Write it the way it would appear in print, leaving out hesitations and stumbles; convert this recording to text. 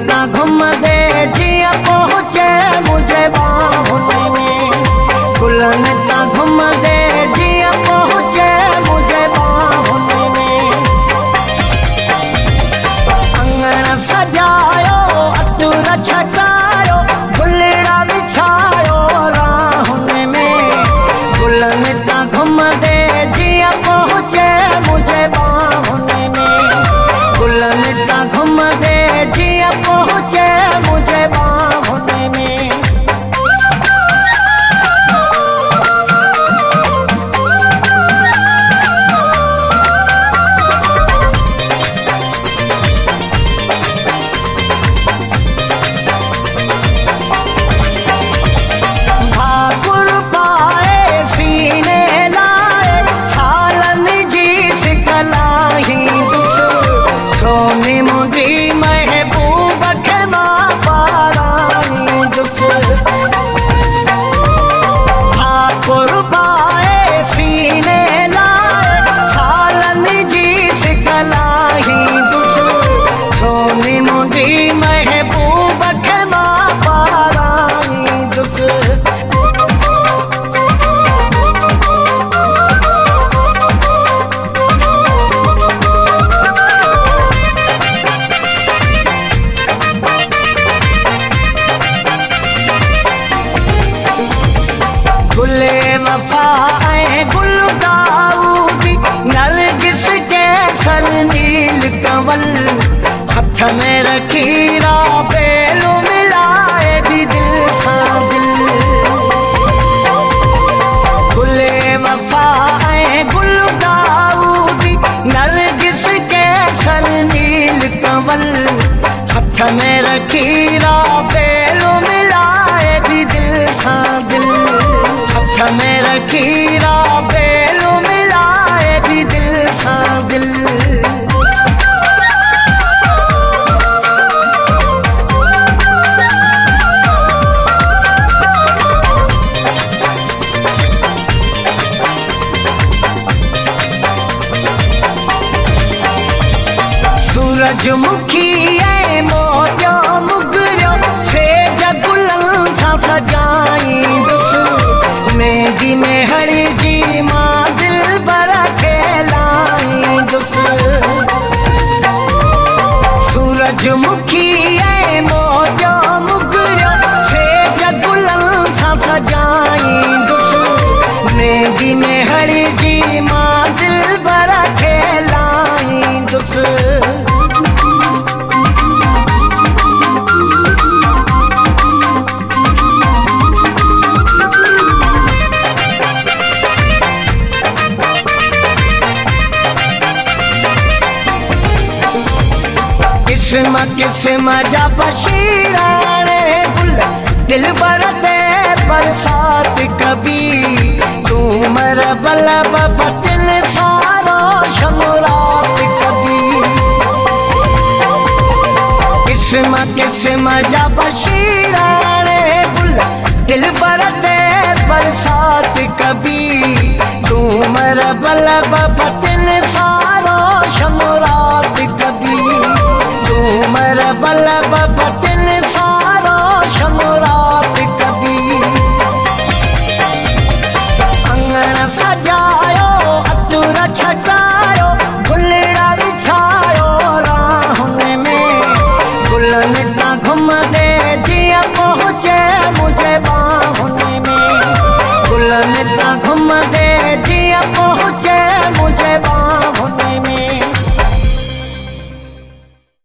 ता घुम दे जिया पहुँचे मुझे बाहुने में, गुलन ता घुम दे जिया पहुँचे मुझे बाहुने में। अंगण सजायो अतुर छटायो गुलड़ा बिछायो राहुने में, गुलन ता घुम दे जिया पहुँचे मुझे बाहुने में, गुलन ता घुम दे जिया पहुँचे मुझे बाहुने में। ठाकुर पाए सीने लाए छालन जी सिखलाई दुस, सोनी मुझी महबूब के माँ पाराई दुस। ठाकुर पाए सीने लाए छालन जी सिखलाई दुस, सोनी मुझी महबूब के माँ पाराई दुस। गुले वफा गुल दाऊदी नरगिस के सर नील कंवल, हथ में रखीरा बेलो मिलाए भी दिल सा दिल। गुले वफा गुल दाऊदी नरगिस के सर नील कंवल, हथ में रखीरा बेलो मिलाए भी दिल सा दिल। हथ में रखीरा बेलो मिलाए भी दिल सा दिल। सूरजमुखी मोतियो मुगरियो छे जगुलन सा सजाई दुस, मेहंदी में हरी जी माँ दिल बरा खेलाई दुस। सूरजमुखी मोतियो मुगरियो छे जगुलन सा सजाई दुस, मेहंदी में हरी जी माँ दिल बरा खेलाई दुस। किस्म किस्म जा बशीराने गुल दिल बरते बरसात कभी, तुमर बलब बतिन सारो शमुरात कभी। किस्म किस्म जा बशीराने गुल दिल बरते बरसात कभी, तुमर बलब बतिन सारो